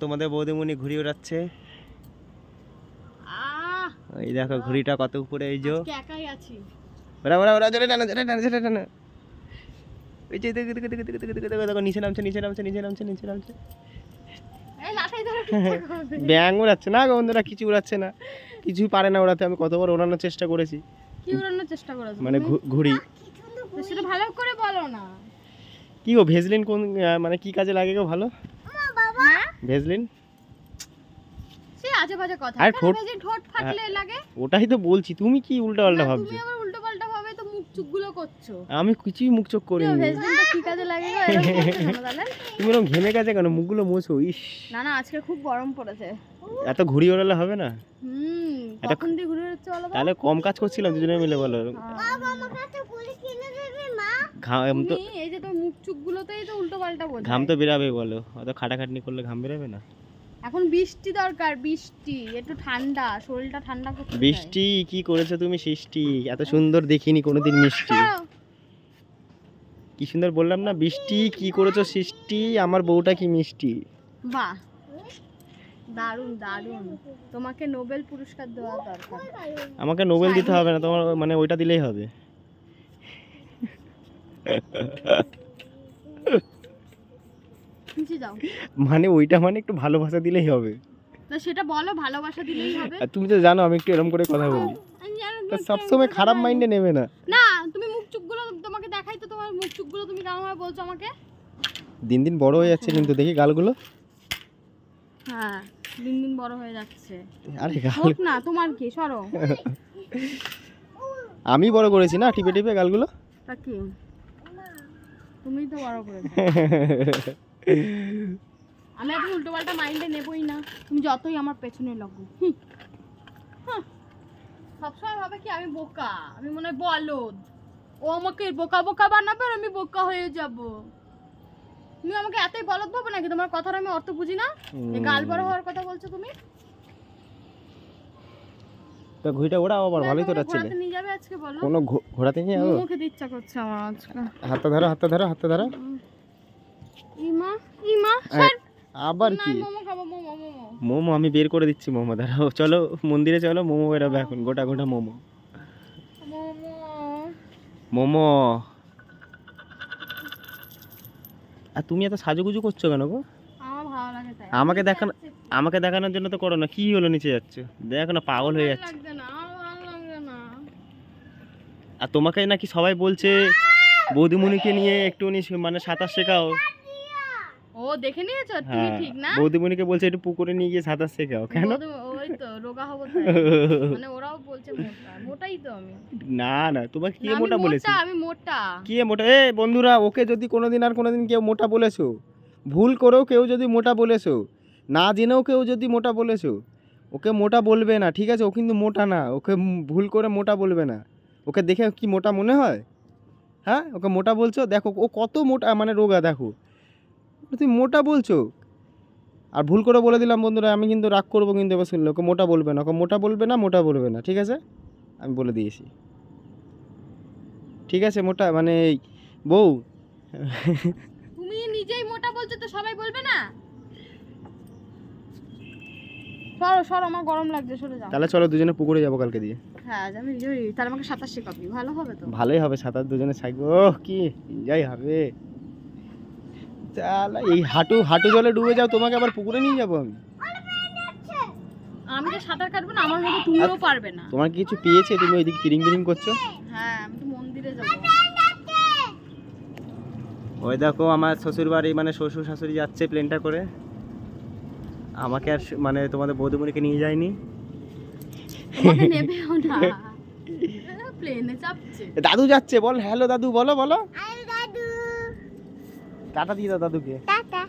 তোমাদের বৌদিমণি ঘুড়ি ওড়াচ্ছে। এই দেখো ঘুড়িটা কত উপরে, এই যে একাই আছি। ওরা ওরা ওরা জোরে টানো, জোরে টানো, জোরে টানো। ওই যে দেখো দেখো দেখো দেখো দেখো দেখো, নিচে নামছে, নিচে নামছে, নিচে নামছে, নিচে নামছে। ব্যাঙ উড়াচ্ছে না গো বন্ধুরা, কিছু উড়াচ্ছে না, কিছুই পারে না ওড়াতে। আমি কতবার ওড়ানোর চেষ্টা করেছি। কি ওড়ানোর চেষ্টা করেছো? মানে ঘুড়ি। সেটা ভালো করে বলো না। কি গো ভেজলিন কোন মানে কি কাজে লাগে গো ভালো? হ্যাঁ ভেজলিন সে আজে বাজে কথা। আর ভেজলিন ঠোঁট ফাটলে লাগে। ওটাই তো বলছি, তুমি কি উল্টা পাল্টা ভাবছো? তুমি আবার উল্টো পাল্টা ভাবে তো মুখ চুকগুলো করছো। আমি কিছুই মুখ চোখ করিনি। ভেজলিনটা কি কাজে লাগে গো? এরকম করছো কেন তাহলে? তুমি এরকম ঘেমে গেছে কেন? মুখগুলো মোছো। ইস না না, আজকে খুব গরম পড়েছে। এত ঘুড়ি ওড়ালে হবে না। কখন দিয়ে ঘুরে যাচ্ছে বলো তো? তাহলে কম কাজ করছিলাম দুজনে মিলে, বলো। ঘাম তো, এই যে তোর মুখ চুকগুলোতেই তো উল্টো পাল্টা বোঝায়। ঘাম তো বেরাবে বলো, অত খাটাখাটনি করলে ঘাম বেরাবে না। এখন বৃষ্টি দরকার, বৃষ্টি একটু ঠান্ডা, শরীরটা ঠান্ডা করতে চাই। বৃষ্টি কি করেছো তুমি সৃষ্টি? এত সুন্দর দেখিনি কোনোদিন মিষ্টি। কি সুন্দর বললাম না, বৃষ্টি কি করেছো সৃষ্টি, আমার বউটা কি মিষ্টি। বাহ, দারুণ দারুণ। তোমাকে নোবেল পুরস্কার দেওয়া দরকার। আমাকে নোবেল দিতে হবে না, তোমার মানে ওইটা দিলেই হবে। নিচে যাও। মানে ওইটা মানে একটু ভালোবাসা দিলেই হবে। তা সেটা বলো, ভালোবাসা দিলেই হবে। আর তুমি তো জানো আমি একটু এরকম করে কথা বলি, তা সবসময় খারাপ মাইন্ডে নেবে না। না, তুমি মুখ চুকগুলো তোমাকে দেখাই তো, তোমার মুখ চুকগুলো তুমি কেমন ভাবে বলছো আমাকে? দিন দিন বড় হয়ে যাচ্ছে কিন্তু, দেখি গালগুলো। হ্যাঁ, দিন দিন বড় হয়ে যাচ্ছে। আরে গাল হোক না, তোমার কি, সরো। আমি বড় করেছি না টিপে টিপে গালগুলো। তা কি, তুমিই তো বড় করেছো। আমি একটু উল্টো পাল্টা মাইন্ডে নেবই না, তুমি যতই আমার পেছনে লাগো। সবসময় ভাবে কি আমি বোকা, আমি মনে হয় বলদ। ও আমাকে বোকা বোকা বানাবে আর আমি বোকা হয়ে যাব। তুমি আমাকে এতই বলদ ভাবে নাকি? তোমার কথার আমি অর্থ বুঝি না? এই গাল বড় হওয়ার কথা বলছো তুমি? তো ঘুড়িটা ওড়াও আবার, ভালোই তো ওড়াচ্ছিলে। ঘোরাতে নিয়ে যাবে আজকে বলো? কোনো ঘোরাতে নিয়ে যাবো? মুখে দিতে ইচ্ছা করছে আমার আজকে। হাতটা ধরো, হাতটা ধরো, হাতটা ধরো। ইমা ইমা আবার কি? মোমো খাবো, মোমো মোমো। মোমো আমি বের করে দিচ্ছি। মোমো দাঁড়াও, চলো মন্দিরে চলো, মোমো বেরোবে এখন, গোটা গোটা মোমো। মোমো মোমো। আর তুমি এত সাজুগুজু করছো কেন গো? আমার ভালো লাগে তাই। আমাকে দেখানোর জন্য তো করো না। কি হলো নিচে যাচ্ছ? দেখো না পাগল হয়ে যাচ্ছে। লাগবে না, আমার ভালো লাগবে না। আর তোমাকে নাকি সবাই বলছে বৌদিমণিকে নিয়ে একটু মানে সাঁতার শেখাও। ও দেখে নিয়েছো তুমি? হ্যাঁ, ঠিক না? বৌদিমণিকে বলছে একটু পুকুরে নিয়ে গিয়ে সাঁতার শেখাও। কেন? ওই তো রোগা হবো তাই। মানে ওরাও বলছে মোটা, মোটাই তো আমি। না না, তোমাকে কে না, আমি মোটা বলেছে? আমি মোটা। কে মোটা? এ বন্ধুরা, ওকে যদি কোনোদিন আর কোনোদিন কেউ মোটা বলেছো, ভুল করেও কেউ যদি মোটা বলেছো, না জেনেও কেউ যদি মোটা বলেছো, ওকে মোটা বলবে না, ঠিক আছে? ও কিন্তু মোটা না, ওকে ভুল করে মোটা বলবে না। ওকে দেখে কি মোটা মনে হয়? হ্যাঁ, ওকে মোটা বলছো, দেখো ও কত মোটা, মানে রোগা দেখো, তুমি মোটা বলছো। আর ভুল করে বলে দিলাম বন্ধুরা, আমি কিন্তু রাগ করবো কিন্তু এবার শুনলে। ওকে মোটা বলবে না, ওকে মোটা বলবে না, মোটা বলবে না, ঠিক আছে? আমি বলে দিয়েছি, ঠিক আছে? মোটা মানে বউ। তুমি নিজেই মোটা বলছো তো সবাই বলবে না? সরো সরো, আমার গরম লাগছে, সরে যাও। তাহলে চলো দুজনে পুকুরে যাবো কালকে দিয়ে। হ্যাঁ আমি যাই, তাহলে আমাকে সাঁতার শেখাবি, ভালো হবে তো? ভালোই হবে, সাঁতার দুজনে শিখবো। কি এনজয় হবে। তাহলে এই হাঁটু হাঁটু জলে ডুবে যাও, তোমাকে আবার পুকুরে নিয়ে যাবো আমি। আমি তো সাঁতার কাটবো না, আমার মতো তুমিও পারবে না। তোমার কি কিছু পেয়েছে? তুমি ওইদিকে তিরিং বিরিং করছো। হ্যাঁ, আমি তো মন্দিরে যাবো। ওই দেখো আমার শ্বশুর বাড়ি, মানে শ্বশুর শাশুড়ি যাচ্ছে প্লেনটা করে। আমাকে আর মানে তোমাদের বৌদিমণিকে নিয়ে যায়নি। তোমাকে নেবেও না, প্লেনে চাপছে। দাদু যাচ্ছে, বল হ্যালো দাদু, বলো বলো। টাটা দিয়ে দাও দাদুকে। টাটা।